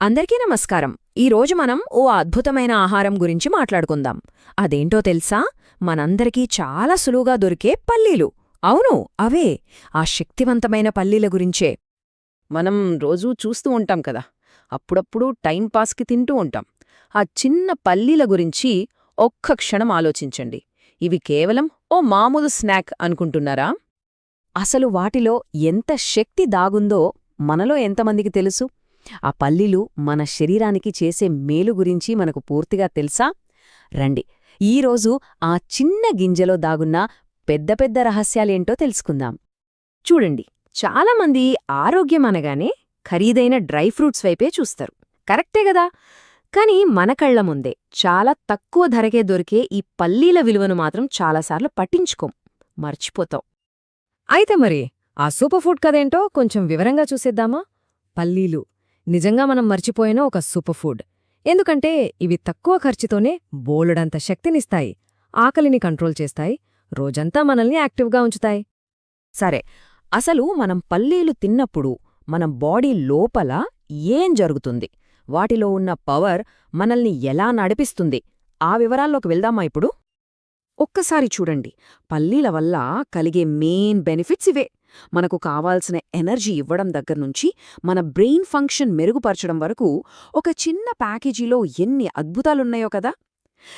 అందరికీ నమస్కారం. ఈరోజు మనం ఓ అద్భుతమైన ఆహారం గురించి మాట్లాడుకుందాం. అదేంటో తెలుసా? మనందరికీ చాలా సులువుగా దొరికే పల్లీలు. అవును, అవే. ఆ శక్తివంతమైన పల్లీల గురించే. మనం రోజూ చూస్తూ ఉంటాం కదా, అప్పుడప్పుడు టైంపాస్కి తింటూ ఉంటాం. ఆ చిన్న పల్లీల గురించి ఒక్క క్షణం ఆలోచించండి. ఇవి కేవలం ఓ మామూలు స్నాక్ అనుకుంటున్నారా? అసలు వాటిలో ఎంత శక్తి దాగుందో మనలో ఎంతమందికి తెలుసు? ఆ పల్లీలు మన శరీరానికి చేసే మేలు గురించి మనకు పూర్తిగా తెలుసా? రండి, ఈరోజు ఆ చిన్న గింజలో దాగున్న పెద్ద పెద్ద రహస్యాలేంటో తెలుసుకుందాం. చూడండి, చాలామంది ఆరోగ్యం అనగానే ఖరీదైన డ్రై ఫ్రూట్స్ వైపే చూస్తారు. కరెక్టే గదా? కాని మన కళ్ల ముందే చాలా తక్కువ ధరకే దొరికే ఈ పల్లీల విలువను మాత్రం చాలాసార్లు పట్టించుకోం, మర్చిపోతాం. అయితే మరి ఆ సూపర్ ఫుడ్ కదేంటో కొంచెం వివరంగా చూసేద్దామా? పల్లీలు నిజంగా మనం మర్చిపోయిన ఒక సూపర్ ఫుడ్. ఎందుకంటే ఇవి తక్కువ ఖర్చుతోనే బోలెడంత శక్తినిస్తాయి, ఆకలిని కంట్రోల్ చేస్తాయి, రోజంతా మనల్ని యాక్టివ్గా ఉంచుతాయి. సరే, అసలు మనం పల్లీలు తిన్నప్పుడు మన బాడీ లోపల ఏం జరుగుతుంది? వాటిలో ఉన్న పవర్ మనల్ని ఎలా నడిపిస్తుంది? ఆ వివరాల్లోకి వెళ్దామా ఇప్పుడు? ఒక్కసారి చూడండి, పల్లీల వల్ల కలిగే మెయిన్ బెనిఫిట్స్ ఇవే. మనకు కావాల్సిన ఎనర్జీ ఇవ్వడం దగ్గర్నుంచి మన బ్రెయిన్ ఫంక్షన్ మెరుగుపరచడం వరకు ఒక చిన్న ప్యాకేజీలో ఎన్ని అద్భుతాలున్నాయో కదా.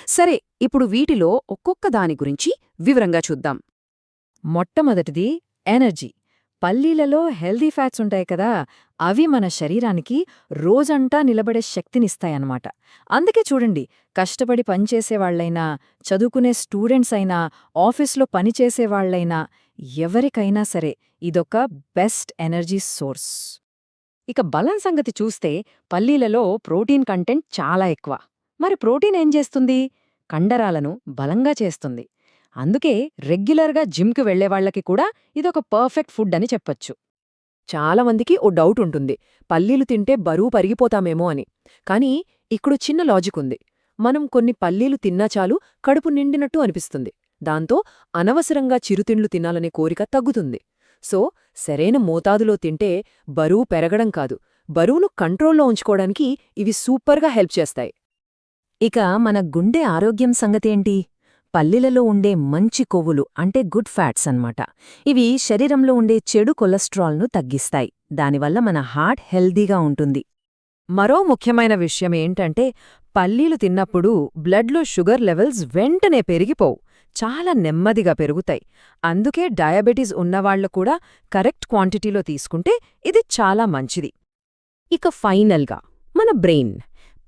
సరే, ఇప్పుడు వీటిలో ఒక్కొక్క దాని గురించి వివరంగా చూద్దాం. మొట్టమొదటిది ఎనర్జీ. పల్లీలలో హెల్దీ ఫ్యాట్స్ ఉంటాయి కదా, అవి మన శరీరానికి రోజంతా నిలబడే శక్తినిస్తాయన్నమాట. అందుకే చూడండి, కష్టపడి పనిచేసేవాళ్లైనా, చదువుకునే స్టూడెంట్స్ అయినా, ఆఫీస్లో పనిచేసేవాళ్లైనా, ఎవరికైనా సరే ఇదొక బెస్ట్ ఎనర్జీ సోర్స్. ఇక బలం సంగతి చూస్తే పల్లీలలో ప్రోటీన్ కంటెంట్ చాలా ఎక్కువ. మరి ప్రోటీన్ ఏం చేస్తుంది? కండరాలను బలంగా చేస్తుంది. అందుకే రెగ్యులర్గా జిమ్కి వెళ్లేవాళ్లకి కూడా ఇదొక పర్ఫెక్ట్ ఫుడ్ అని చెప్పొచ్చు. చాలామందికి ఓ డౌట్ ఉంటుంది, పల్లీలు తింటే బరువు పరిగిపోతామేమో అని. కానీ ఇక్కడ చిన్న లాజిక్ ఉంది. మనం కొన్ని పల్లీలు తిన్నా చాలు కడుపు నిండినట్టు అనిపిస్తుంది. దాంతో అనవసరంగా చిరుతిండ్లు తినాలనే కోరిక తగ్గుతుంది. సో, సరైన మోతాదులో తింటే బరువు పెరగడం కాదు, బరువును కంట్రోల్లో ఉంచుకోవడానికి ఇవి సూపర్గా హెల్ప్ చేస్తాయి. ఇక మన గుండె ఆరోగ్యం సంగతేంటి? పల్లీలలో ఉండే మంచి కొవ్వులు అంటే గుడ్ ఫ్యాట్స్ అన్నమాట. ఇవి శరీరంలో ఉండే చెడు కొలెస్ట్రాల్ను తగ్గిస్తాయి. దానివల్ల మన హార్ట్ హెల్దీగా ఉంటుంది. మరో ముఖ్యమైన విషయం ఏంటంటే, పల్లీలు తిన్నప్పుడు బ్లడ్లో షుగర్ లెవెల్స్ వెంటనే పెరిగిపోవు, చాలా నెమ్మదిగా పెరుగుతాయి. అందుకే డయాబెటీస్ ఉన్నవాళ్లు కూడా కరెక్ట్ క్వాంటిటీలో తీసుకుంటే ఇది చాలా మంచిది. ఇక ఫైనల్గా మన బ్రెయిన్.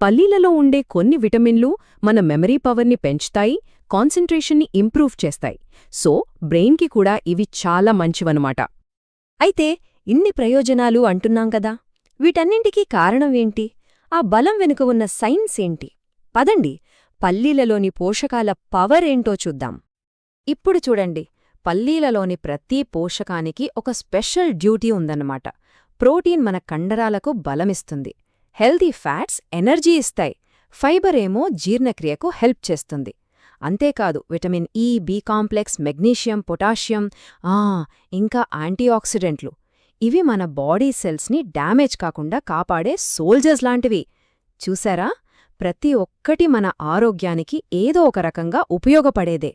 పల్లీలలో ఉండే కొన్ని విటమిన్లు మన మెమరీ పవర్ని పెంచుతాయి, కాన్సంట్రేషన్ని ఇంప్రూవ్ చేస్తాయి. సో, బ్రెయిన్కి కూడా ఇవి చాలా మంచివన్నమాట. అయితే ఇన్ని ప్రయోజనాలు అంటున్నాం కదా, వీటన్నింటికీ కారణమేంటి? ఆ బలం వెనుక ఉన్న సైన్స్ ఏంటి? పదండి, పల్లీలలోని పోషకాల పవర్ ఏంటో చూద్దాం. ఇప్పుడు చూడండి, పల్లీలలోని ప్రతి పోషకానికి ఒక స్పెషల్ డ్యూటీ ఉందన్నమాట. ప్రోటీన్ మన కండరాలకు బలమిస్తుంది, హెల్తీ ఫ్యాట్స్ ఎనర్జీ ఇస్తాయి, ఫైబర్ ఏమో జీర్ణక్రియకు హెల్ప్ చేస్తుంది. అంతేకాదు, vitamin E, B complex, magnesium, potassium, ఇంకా యాంటీఆక్సిడెంట్లు, ఇవి మన బాడీ సెల్స్ని డ్యామేజ్ కాకుండా కాపాడే సోల్జర్స్ లాంటివి. చూసారా, ప్రతి ఒక్కటి మన ఆరోగ్యానికి ఏదో ఒక రకంగా ఉపయోగపడేదే.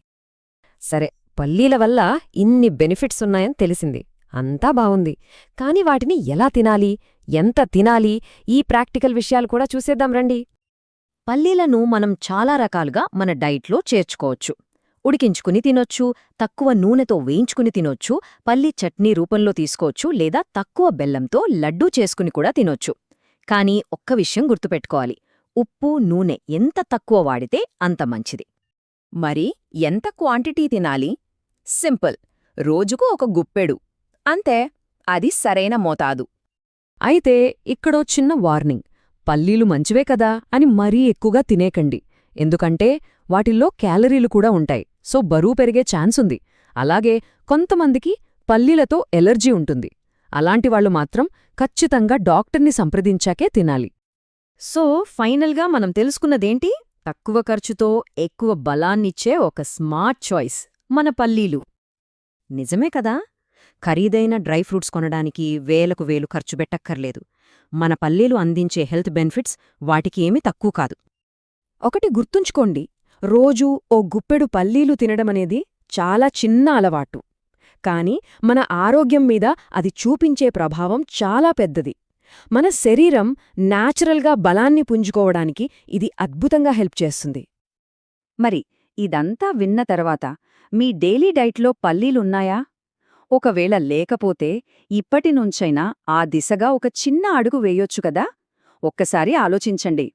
సరే, పల్లీల వల్ల ఇన్ని బెనిఫిట్స్ ఉన్నాయని తెలిసింది, అంతా బావుంది. కాని వాటిని ఎలా తినాలి, ఎంత తినాలి, ఈ ప్రాక్టికల్ విషయాలు కూడా చూసేద్దాం రండి. పల్లీలను మనం చాలా రకాలుగా మన డైట్లో చేర్చుకోవచ్చు. ఉడికించుకుని తినొచ్చు, తక్కువ నూనెతో వేయించుకుని తినొచ్చు, పల్లీ చట్నీ రూపంలో తీసుకోవచ్చు, లేదా తక్కువ బెల్లంతో లడ్డూ చేసుకుని కూడా తినొచ్చు. కానీ ఒక్క విషయం గుర్తుపెట్టుకోవాలి, ఉప్పు, నూనె ఎంత తక్కువ వాడితే అంత మంచిది. మరి ఎంత క్వాంటిటీ తినాలి? సింపుల్, రోజుకు ఒక గుప్పెడు అంతే. అది సరైన మోతాదు. అయితే ఇక్కడో చిన్న వార్నింగ్, పల్లీలు మంచివే కదా అని మరీ ఎక్కువగా తినేకండి. ఎందుకంటే వాటిల్లో క్యాలరీలు కూడా ఉంటాయి, సో బరువు పెరిగే ఛాన్స్ ఉంది. అలాగే కొంతమందికి పల్లీలతో ఎలర్జీ ఉంటుంది. అలాంటివాళ్లు మాత్రం ఖచ్చితంగా డాక్టర్ని సంప్రదించాకే తినాలి. సో, ఫైనల్గా మనం తెలుసుకున్నదేంటి? తక్కువ ఖర్చుతో ఎక్కువ బలాన్నిచ్చే ఒక స్మార్ట్ చాయిస్ మన పల్లీలు. నిజమే కదా? ఖరీదైన డ్రై ఫ్రూట్స్ కొనడానికి వేలకు వేలు ఖర్చు పెట్టక్కర్లేదు. మన పల్లీలు అందించే హెల్త్ బెనిఫిట్స్ వాటికి ఏమీ తక్కువ కాదు. ఒకటి గుర్తుంచుకోండి, రోజూ ఓ గుప్పెడు పల్లీలు తినడమనేది చాలా చిన్న అలవాటు. కాని మన ఆరోగ్యం మీద అది చూపించే ప్రభావం చాలా పెద్దది. మన శరీరం నేచురల్గా బలాన్ని పుంజుకోవడానికి ఇది అద్భుతంగా హెల్ప్ చేస్తుంది. మరి ఇదంతా విన్న తర్వాత మీ డైలీ డైట్లో పల్లీలున్నాయా? ఒకవేళ లేకపోతే ఇప్పటినుంచైనా ఆ దిశగా ఒక చిన్న అడుగు వేయొచ్చు కదా. ఒక్కసారి ఆలోచించండి.